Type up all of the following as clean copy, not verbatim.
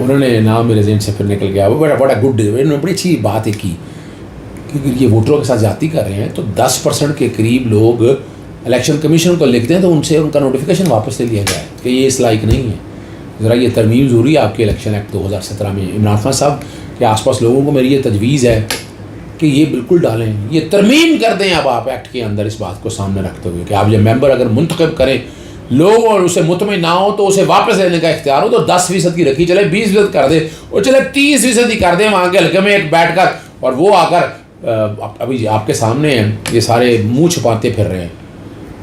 انہوں نے نام میرے ذہن سے پھر نکل گیا. وہ بڑا گڈ، انہوں نے بڑی اچھی بات ہے کی کہ یہ ووٹروں کے ساتھ زیادتی کر رہے ہیں تو 10% کے قریب لوگ الیکشن کمیشن کو لکھتے ہیں تو ان سے ان کا نوٹیفیکیشن واپس لے لیا جائے کہ یہ اس لائق نہیں ہے. ذرا یہ ترمیم ضروری ہے آپ کے الیکشن ایکٹ 2017 میں. عمران خان صاحب کے آس پاس لوگوں کو میری یہ تجویز ہے کہ یہ بالکل ڈالیں، یہ ترمیم کر دیں اب آپ ایکٹ کے اندر اس بات کو سامنے رکھتے ہوئے کہ آپ جب ممبر اگر منتخب کریں لوگ اور اسے مطمئن نہ ہو تو اسے واپس لینے کا اختیار ہو تو 10% کی رکھی چلے، 20% کر دے اور چلے 30% ہی کر دیں وہاں کے حلقے میں ایک بیٹھ کر. اور وہ آ کر ابھی آپ کے سامنے ہیں یہ سارے منہ چھپاتے پھر رہے ہیں،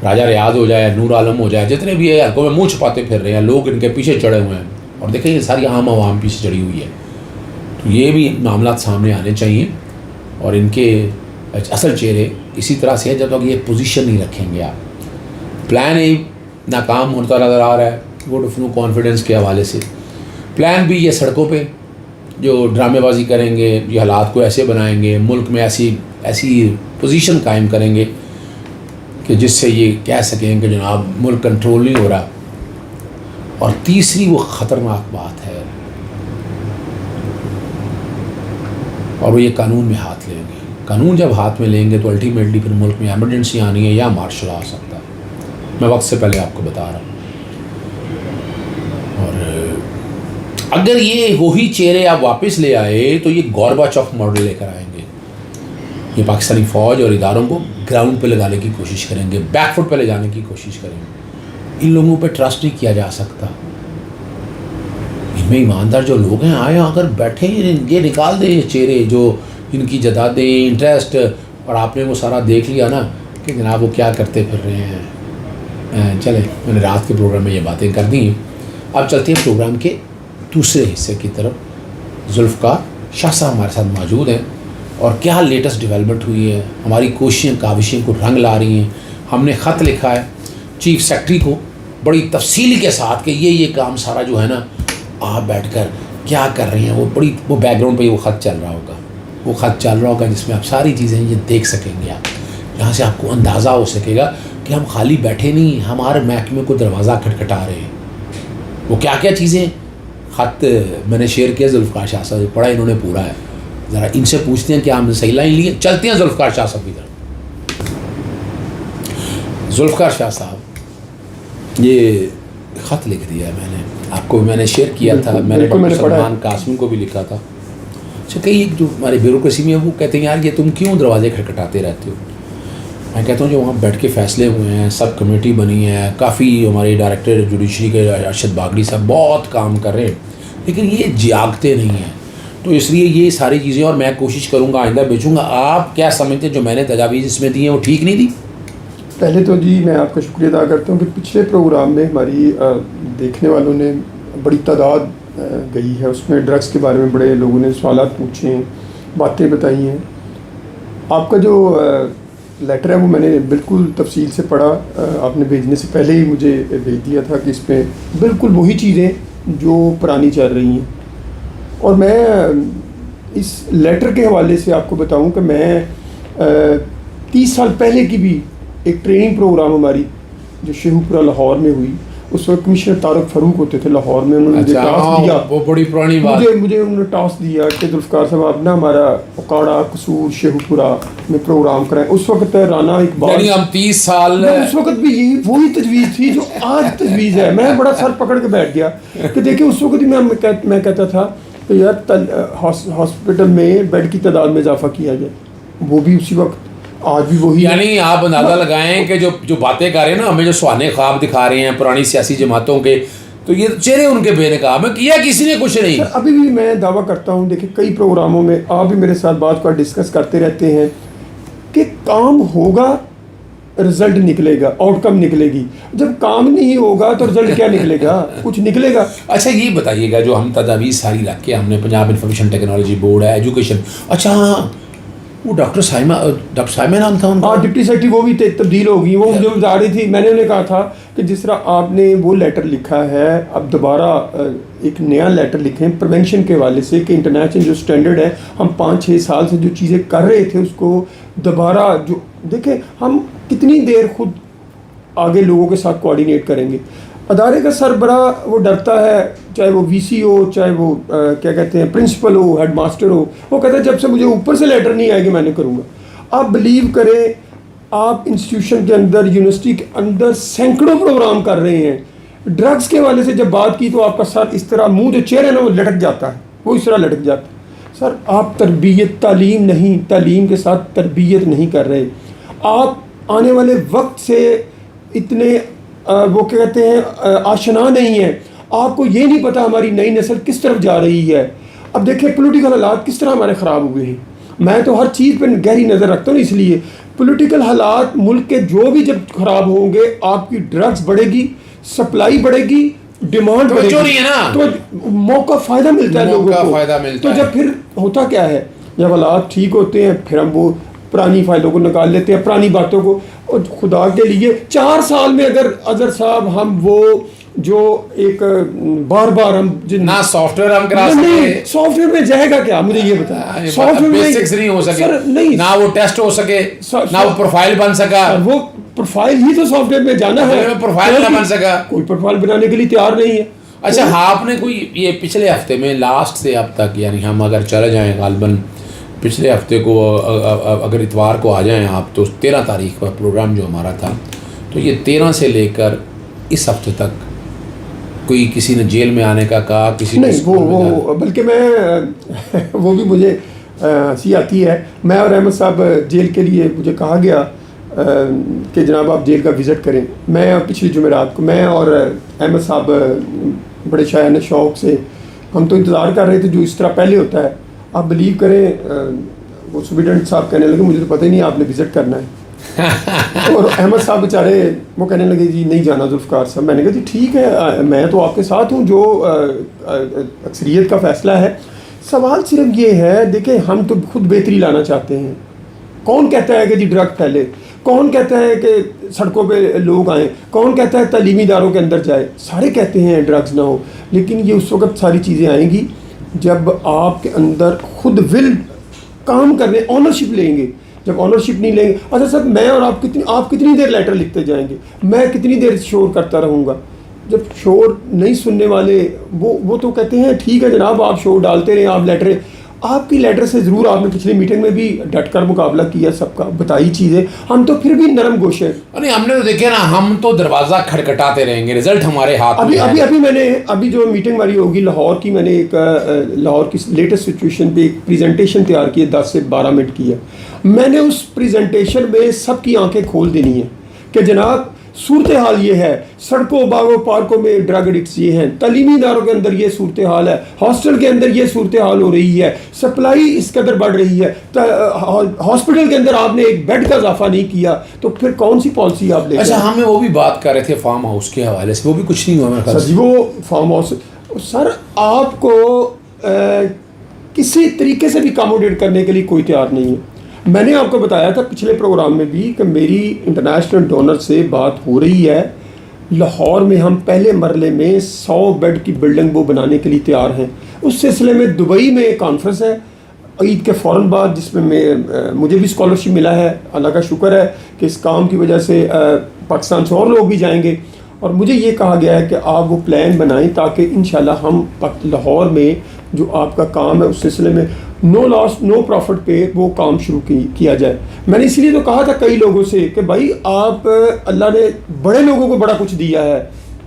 راجہ ریاض ہو جائے، نور عالم ہو جائے، جتنے بھی ہے حلقوں میں منہ چھپاتے پھر رہے ہیں، لوگ ان کے پیچھے چڑھے ہوئے ہیں. اور دیکھیں یہ ساری عام عوام پیچھے چڑھی ہوئی ہے. تو یہ بھی معاملات سامنے آنے چاہیے اور ان کے اصل چہرے اسی طرح سے ہیں جب تک یہ پوزیشن نہیں رکھیں گے. آپ پلان اے ناکام ہوتا نظر آ رہا ہے ووٹ آف نو کانفیڈنس کے حوالے سے. پلان بی یہ سڑکوں پہ جو ڈرامے بازی کریں گے، یہ حالات کو ایسے بنائیں گے، ملک میں ایسی پوزیشن قائم کریں گے کہ جس سے یہ کہہ سکیں کہ جناب ملک کنٹرول نہیں ہو رہا. اور تیسری وہ خطرناک بات ہے اور وہ یہ قانون میں ہاتھ لیں گے. قانون جب ہاتھ میں لیں گے تو الٹیمیٹلی پھر ملک میں ایمرجنسی آنی ہے یا مارشل آ سکتا ہے. میں وقت سے پہلے آپ کو بتا رہا ہوں. اور اگر یہ وہی چہرے آپ واپس لے آئے تو یہ گورباچوف ماڈل لے کر آئیں گے. یہ پاکستانی فوج اور اداروں کو گراؤنڈ پہ لگانے کی کوشش کریں گے، بیک فٹ پہ لے جانے کی کوشش کریں گے. ان لوگوں پہ ٹرسٹ نہیں کیا جا سکتا. ان میں ایماندار جو لوگ ہیں آئے اگر بیٹھے یہ نکال دیں یہ چہرے جو ان کی جدادیں انٹرسٹ. اور آپ نے وہ سارا دیکھ لیا نا کہ جناب وہ کیا کرتے پھر رہے ہیں. چلیں میں نے رات کے پروگرام میں یہ باتیں کر دی ہیں. اب چلتے ہیں پروگرام کے دوسرے حصے کی طرف. ذوالفقار شاہ صاحب ہمارے ساتھ موجود ہیں اور کیا لیٹسٹ ڈیولپمنٹ ہوئی ہے، ہماری کوششیں کاوشیں کو رنگ لا رہی ہیں. ہم نے خط لکھا ہے چیف سیکرٹری کو بڑی تفصیل کے ساتھ کہ یہ کام سارا جو ہے نا آپ بیٹھ کر کیا کر رہے ہیں. وہ بیک گراؤنڈ پہ وہ خط چل رہا ہوگا جس میں آپ ساری چیزیں یہ دیکھ سکیں گے. آپ یہاں سے آپ کو اندازہ ہو سکے گا کہ ہم خالی بیٹھے نہیں، ہمارے محکمے کو دروازہ کھٹکھٹا رہے ہیں. وہ کیا کیا چیزیں خط میں نے شیئر کیا ذوالفقار شاہ صاحب پڑھا انہوں نے پورا ہے. ذرا ان سے پوچھتے ہیں کہ ہم نے صحیح لائن لی ہے. چلتے ہیں ذوالفقار شاہ صاحب کی طرف. ذوالفقار شاہ صاحب یہ خط لکھ دیا ہے میں نے شیئر کیا تھا. میں نے ڈاکٹر سلمان قاسمی کو بھی لکھا تھا. اچھا کئی جو ہمارے بیوروکریسی میں وہ کہتے ہیں یار یہ تم کیوں دروازے کھٹکھٹاتے رہتے ہو. میں کہتا ہوں جو وہاں بیٹھ کے فیصلے ہوئے ہیں، سب کمیٹی بنی ہے، کافی ہمارے ڈائریکٹر جوڈیشری کے ارشد باغڑی صاحب بہت کام کر رہے ہیں لیکن یہ جاگتے نہیں ہیں. تو اس لیے یہ ساری چیزیں اور میں کوشش کروں گا آئندہ بیچوں گا. آپ کیا سمجھتے ہیں جو میں نے تجاویز اس میں دی ہیں وہ ٹھیک نہیں دی؟ پہلے تو جی میں آپ کا شکریہ ادا کرتا ہوں کہ پچھلے پروگرام میں ہماری دیکھنے والوں نے بڑی تعداد گئی ہے، اس میں ڈرگس کے بارے میں بڑے لوگوں نے سوالات پوچھے ہیں، باتیں بتائی ہیں. آپ کا جو لیٹر ہے وہ میں نے بالکل تفصیل سے پڑھا. آپ نے بھیجنے سے پہلے ہی مجھے بھیج دیا تھا کہ اس میں بالکل وہی چیزیں جو پرانی چل رہی ہیں. اور میں اس لیٹر کے حوالے سے آپ کو بتاؤں کہ میں 30 سال پہلے کی بھی ایک ٹریننگ پروگرام ہماری جو شیخو پورہ لاہور میں ہوئی، اس وقت کمشنر طارق فاروق ہوتے تھے لاہور میں. انہوں نے مجھے ٹاسک دیا، وہ بڑی پرانی بات مجھے انہوں نے ٹاسک دیا کہ ذوالفقار صاحب آپ نا ہمارا اکاڑا قصور شیخو پورہ میں پروگرام کرائیں. اس وقت رانا اقبال، یعنی ہم 30 سال اس وقت بھی یہی وہی تجویز تھی جو آج تجویز ہے. میں بڑا سر پکڑ کے بیٹھ گیا کہ دیکھیں اس وقت بھی میں کہتا تھا کہ یار ہاسپٹل میں بیڈ کی تعداد میں اضافہ کیا جائے. وہ بھی اسی وقت آج بھی وہی. یعنی آپ اندازہ لگائیں کہ جو باتیں کر رہے ہیں نا ہمیں جو سہانے خواب دکھا رہے ہیں پرانی سیاسی جماعتوں کے، تو یہ چہرے ان کے بے نقاب ہیں. کیا کسی نے کچھ نہیں. ابھی بھی میں دعویٰ کرتا ہوں، دیکھیں کئی پروگراموں میں آپ بھی میرے ساتھ بات کا ڈسکس کرتے رہتے ہیں کہ کام ہوگا رزلٹ نکلے گا، آؤٹ کم نکلے گی. جب کام نہیں ہوگا تو رزلٹ کیا نکلے گا؟ کچھ نکلے گا. اچھا یہ بتائیے گا جو ہم تجاویز ساری رکھ کے ہم نے پنجاب انفارمیشن ٹیکنالوجی بورڈ ہے، ایجوکیشن، اچھا ہاں وہ ڈاکٹر سائمہ نام تھا ان کا، ڈپٹی سیکرٹری، وہ بھی تبدیل ہو گئی. وہ جو بتا رہی تھی، میں نے انہیں کہا تھا کہ جس طرح آپ نے وہ لیٹر لکھا ہے اب دوبارہ ایک نیا لیٹر لکھیں پریونشن کے حوالے سے کہ انٹرنیشنل جو اسٹینڈرڈ ہے، ہم 5-6 سال سے جو چیزیں کر رہے تھے اس کو دوبارہ جو دیکھیں ہم کتنی دیر خود آگے لوگوں کے ساتھ کوآرڈینیٹ کریں گے. ادارے کا سربراہ وہ ڈرتا ہے، چاہے وہ وی سی ہو، چاہے وہ کیا کہتے ہیں پرنسپل ہو، ہیڈ ماسٹر ہو، وہ کہتا ہے جب سے مجھے اوپر سے لیٹر نہیں آئے گی میں نے کروں گا۔ آپ بلیو کریں، آپ انسٹیٹیوشن کے اندر، یونیورسٹی کے اندر سینکڑوں پروگرام کر رہے ہیں، ڈرگس کے حوالے سے جب بات کی تو آپ کا سر اس طرح، منہ جو چہرہ ہے نا وہ لٹک جاتا ہے، وہ اس طرح لٹک جاتا ہے۔ سر آپ تربیت، تعلیم کے ساتھ تربیت نہیں کر رہے۔ آپ آنے والے وقت سے اتنے وہ کہتے ہیں آشنا نہیں ہیں، آپ کو یہ نہیں پتا ہماری نئی نسل کس طرف جا رہی ہے۔ اب دیکھیں پولیٹیکل حالات کس طرح ہمارے خراب ہوئے ہیں، میں تو ہر چیز پہ گہری نظر رکھتا ہوں، اس لیے پولیٹیکل حالات ملک کے جو بھی جب خراب ہوں گے، آپ کی ڈرگز بڑھے گی، سپلائی بڑھے گی، ڈیمانڈ بڑھے گی، تو موقع فائدہ ملتا ہے لوگوں کو۔ تو جب پھر ہوتا کیا ہے، جب حالات ٹھیک ہوتے ہیں پھر ہم وہ پرانی فائلوں کو نکال لیتے ہیں، پرانی باتوں کو، اور خدا کے لیے 4 سال میں اگر اظہر صاحب ہم وہ جو ایک بار ہم نہ سافٹ ویئر ہم کرا سکے، سافٹ ویئر میں جائے گا کیا، مجھے یہ بتائیں، سافٹ ویئر بیسکس نہیں ہو سکے، نہ وہ ٹیسٹ ہو سکے، نہ وہ پروفائل بن سکا، وہ پروفائل ہی تو سافٹ ویئر میں جانا ہے، پروفائل نہ بن سکا، کوئی پروفائل بنانے کے لیے تیار نہیں ہے۔ اچھا آپ نے کوئی یہ پچھلے ہفتے میں لاسٹ سے اب تک، یعنی ہم اگر چلے جائیں غالباً پچھلے ہفتے کو اگر اتوار کو آ جائیں آپ، تو 13 تاریخ کا پروگرام جو ہمارا تھا، تو یہ 13 سے لے کر اس ہفتے تک کوئی کسی نے جیل میں آنے کا کہا، کسی نے وہ بلکہ میں وہ بھی مجھے ہنسی آتی ہے، میں اور احمد صاحب جیل کے لیے مجھے کہا گیا کہ جناب آپ جیل کا وزٹ کریں۔ میں پچھلی جمعرات کو میں اور احمد صاحب بڑے شائع شوق سے ہم تو انتظار کر رہے تھے جو اس طرح پہلے ہوتا ہے۔ آپ بلیو کریں وہ سپرنٹینڈنٹ صاحب کہنے لگے مجھے تو پتہ ہی نہیں آپ نے وزٹ کرنا ہے، اور احمد صاحب بیچارے وہ کہنے لگے جی نہیں جانا ذوالفقار صاحب۔ میں نے کہا جی ٹھیک ہے، میں تو آپ کے ساتھ ہوں، جو اکثریت کا فیصلہ ہے۔ سوال صرف یہ ہے، دیکھیں ہم تو خود بہتری لانا چاہتے ہیں، کون کہتا ہے کہ جی ڈرگ پھیلے، کون کہتا ہے کہ سڑکوں پہ لوگ آئیں، کون کہتا ہے تعلیمی اداروں کے اندر جائے، سارے کہتے ہیں ڈرگز نہ ہو، لیکن یہ اس وقت ساری چیزیں آئیں گی جب آپ کے اندر خود ول کام کرنے، آنرشپ لیں گے۔ جب آنرشپ نہیں لیں گے، اچھا سر میں اور آپ کتنی دیر لیٹر لکھتے جائیں گے، میں کتنی دیر شور کرتا رہوں گا، جب شور نہیں سننے والے وہ تو کہتے ہیں ٹھیک ہے جناب آپ شور ڈالتے رہیں، آپ لیٹر، آپ کی لیٹر سے ضرور آپ نے پچھلی میٹنگ میں بھی ڈٹ کر مقابلہ کیا، سب کا بتائی چیزیں، ہم تو پھر بھی نرم گوش ہیں۔ نہیں ہم نے تو دیکھے نا، ہم تو دروازہ کھٹکھٹاتے رہیں گے، رزلٹ ہمارے ہاتھ میں ہے۔ ابھی میں نے جو میٹنگ ہماری ہوگی لاہور کی، میں نے ایک لاہور کی لیٹسٹ سچویشن پہ ایک پریزنٹیشن تیار کی ہے، 10 سے 12 منٹ کی ہے۔ میں نے اس پریزنٹیشن میں سب کی آنکھیں کھول دینی ہیں کہ جناب صورتحال یہ ہے، سڑکوں باغوں پارکوں میں ڈرگ ایڈکٹس یہ ہیں، تعلیمی اداروں کے اندر یہ صورتحال ہے، ہاسٹل کے اندر یہ صورتحال ہو رہی ہے، سپلائی اس قدر بڑھ رہی ہے، ہاسپٹل کے اندر آپ نے ایک بیڈ کا اضافہ نہیں کیا، تو پھر کون سی پالیسی آپ لے؟ اچھا ہمیں وہ بھی بات کر رہے تھے فارم ہاؤس کے حوالے سے، وہ بھی کچھ نہیں ہوا میرے خیال سے۔ وہ فارم ہاؤس سر آپ کو کسی طریقے سے بھی اکاموڈیٹ کرنے کے لیے کوئی تیار نہیں ہے۔ میں نے آپ کو بتایا تھا پچھلے پروگرام میں بھی کہ میری انٹرنیشنل ڈونر سے بات ہو رہی ہے، لاہور میں ہم پہلے مرحلے میں 100 بیڈ کی بلڈنگ وہ بنانے کے لیے تیار ہیں۔ اس سلسلے میں دبئی میں ایک کانفرنس ہے عید کے فوراً بعد، جس میں مجھے بھی اسکالرشپ ملا ہے، اللہ کا شکر ہے کہ اس کام کی وجہ سے پاکستان سے اور لوگ بھی جائیں گے، اور مجھے یہ کہا گیا ہے کہ آپ وہ پلان بنائیں تاکہ انشاءاللہ ہم لاہور میں جو آپ کا کام ہے اس سلسلے میں نو لاس نو پروفٹ پہ وہ کام شروع کیا جائے۔ میں نے اس لیے تو کہا تھا کئی لوگوں سے کہ بھائی آپ، اللہ نے بڑے لوگوں کو بڑا کچھ دیا ہے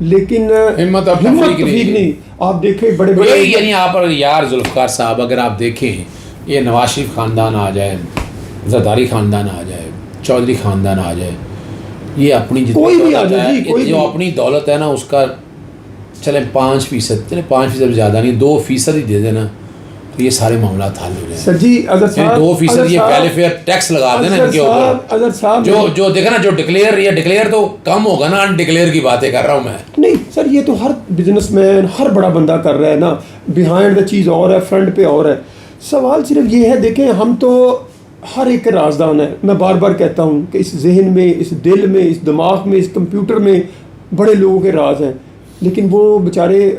لیکن ہمت ٹھیک نہیں۔ آپ دیکھیں بڑے یعنی آپ یار ذوالفقار صاحب، اگر آپ دیکھیں یہ نواز شریف خاندان آ جائے، زرداری خاندان آ جائے، چودھری خاندان آ جائے، یہ اپنی کوئی بھی آ جائے جی، جو اپنی دولت ہے نا اس کا چلیں 5%، چلیں 5% زیادہ نہیں، 2% ہی دے دینا تو یہ سارے معاملات حل ہو جائیں۔ سر جی اگر 2% یہ ویلیفیئر ٹیکس لگا دینا ان کے اوپر، جو دیکھا نا جو ڈکلیئر تو کم ہوگا نا، ان ڈکلیئر کی باتیں کر رہا ہوں میں۔ نہیں سر یہ تو ہر بزنس مین، ہر بڑا بندہ کر رہا ہے نا، بیہائنڈ دا چیز اور ہے، فرنٹ پہ اور ہے۔ سوال صرف یہ ہے، دیکھیں ہم تو ہر ایک رازدان ہے، میں بار بار کہتا ہوں کہ اس ذہن میں، اس دل میں، اس دماغ میں، اس کمپیوٹر میں بڑے لوگوں کے راز ہیں، لیکن وہ بیچارے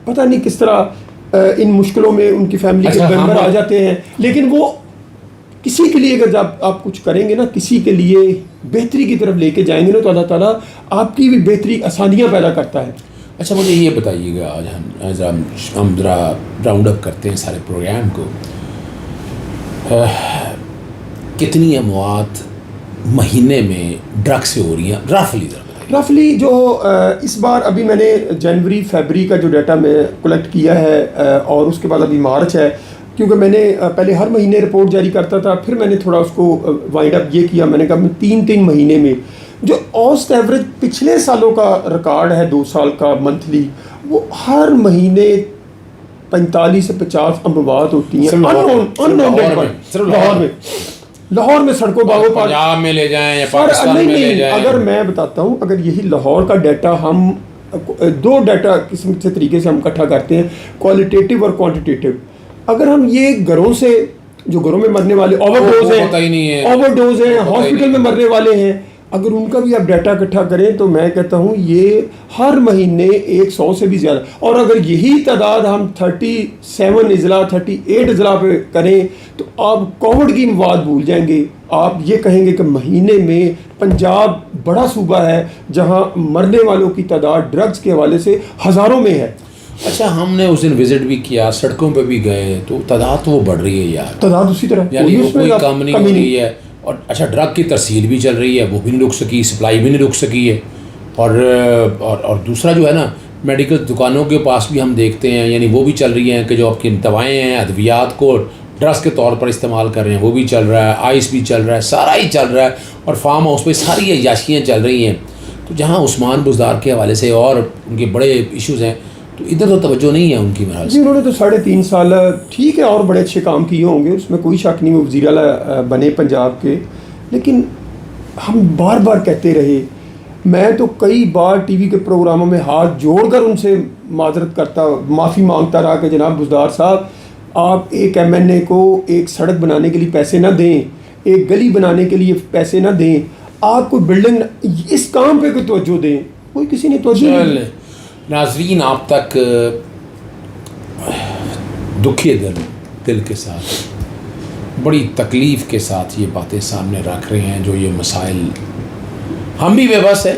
پتہ نہیں کس طرح ان مشکلوں میں ان کی فیملی کے ممبر آ جاتے ہیں، لیکن وہ کسی کے لیے اگر جب آپ کچھ کریں گے نا، کسی کے لیے بہتری کی طرف لے کے جائیں گے نا تو اللہ تعالیٰ آپ کی بھی بہتری آسانیاں پیدا کرتا ہے. اچھا مجھے یہ بتائیے گا، آج ہم ذرا راؤنڈ اپ کرتے ہیں سارے پروگرام کو. کتنی اموات مہینے میں ڈرگ سے ہو رہی ہیں رفلی؟ جو اس بار ابھی میں نے جنوری فیبری کا جو ڈیٹا میں کلیکٹ کیا ہے اور اس کے بعد ابھی مارچ ہے، کیونکہ میں نے پہلے ہر مہینے رپورٹ جاری کرتا تھا، پھر میں نے تھوڑا اس کو وائنڈ اپ یہ کیا، میں نے کہا میں 3 مہینے میں جو آسٹ ایوریج پچھلے سالوں کا ریکارڈ ہے 2 سال کا منتھلی، وہ ہر مہینے 45 سے 50 اموات ہوتی ہیں لاہور میں سڑکوں باغوں پر، پنجاب میں لے جائیں یا پاکستان میں لے جائیں. اگر میں بتاتا ہوں، اگر یہی لاہور کا ڈیٹا ہم 2 ڈیٹا کسی سے طریقے سے ہم اکٹھا کرتے ہیں، کوالٹیٹیو اور کوانٹیٹیو، اگر ہم یہ گھروں سے جو گھروں میں مرنے والے اوور ڈوز ہیں ہاسپٹل میں مرنے والے ہیں، اگر ان کا بھی آپ ڈیٹا اکٹھا کریں تو میں کہتا ہوں یہ ہر مہینے 100 سے بھی زیادہ. اور اگر یہی تعداد ہم 37 اضلاع 38 اضلاع پہ کریں تو آپ کووڈ کی اموات بھول جائیں گے. آپ یہ کہیں گے کہ مہینے میں پنجاب بڑا صوبہ ہے جہاں مرنے والوں کی تعداد ڈرگز کے حوالے سے ہزاروں میں ہے. اچھا ہم نے اس دن وزٹ بھی کیا، سڑکوں پہ بھی گئے، تو تعداد تو وہ بڑھ رہی ہے یار، تعداد اسی طرح، یعنی کوئی کم نہیں ہو رہی ہے. اور اچھا ڈرگ کی ترسیل بھی چل رہی ہے، وہ بھی نہیں رک سکی، سپلائی بھی نہیں رک سکی ہے. اور دوسرا جو ہے نا، میڈیکل دکانوں کے پاس بھی ہم دیکھتے ہیں، یعنی وہ بھی چل رہی ہیں کہ جو آپ کی دوائیں ہیں، ادویات کو ڈرگس کے طور پر استعمال کر رہے ہیں، وہ بھی چل رہا ہے، آئس بھی چل رہا ہے، سارا ہی چل رہا ہے. اور فارم ہاؤس پہ ساری عیاشیاں چل رہی ہیں. تو جہاں عثمان بزدار کے حوالے سے اور ان کے بڑے ایشوز ہیں، تو ادھر تو توجہ نہیں ہے ان کی مرحلہ جی. انہوں نے تو 3.5 سال ٹھیک ہے اور بڑے اچھے کام کیے ہوں گے، اس میں کوئی شک نہیں، وہ وزیر اعلیٰ بنے پنجاب کے. لیکن ہم بار بار کہتے رہے، میں تو کئی بار ٹی وی کے پروگراموں میں ہاتھ جوڑ کر ان سے معذرت کرتا، معافی مانگتا رہا کہ جناب بزدار صاحب، آپ ایک MNA کو ایک سڑک بنانے کے لیے پیسے نہ دیں، ایک گلی بنانے کے لیے پیسے نہ دیں، آپ کو بلڈنگ اس کام پہ کوئی توجہ دیں. کوئی کسی نے توجہ نہیں. ناظرین آپ تک دکھے دل کے ساتھ، بڑی تکلیف کے ساتھ یہ باتیں سامنے رکھ رہے ہیں، جو یہ مسائل. ہم بھی بے بس ہیں،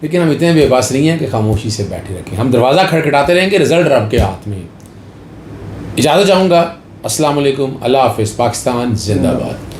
لیکن ہم اتنے بے بس نہیں ہیں کہ خاموشی سے بیٹھے رکھیں. ہم دروازہ کھٹکھٹاتے رہیں گے، رزلٹ رب کے ہاتھ میں. اجازت چاہوں گا. السلام علیکم، اللہ حافظ. پاکستان زندہ باد.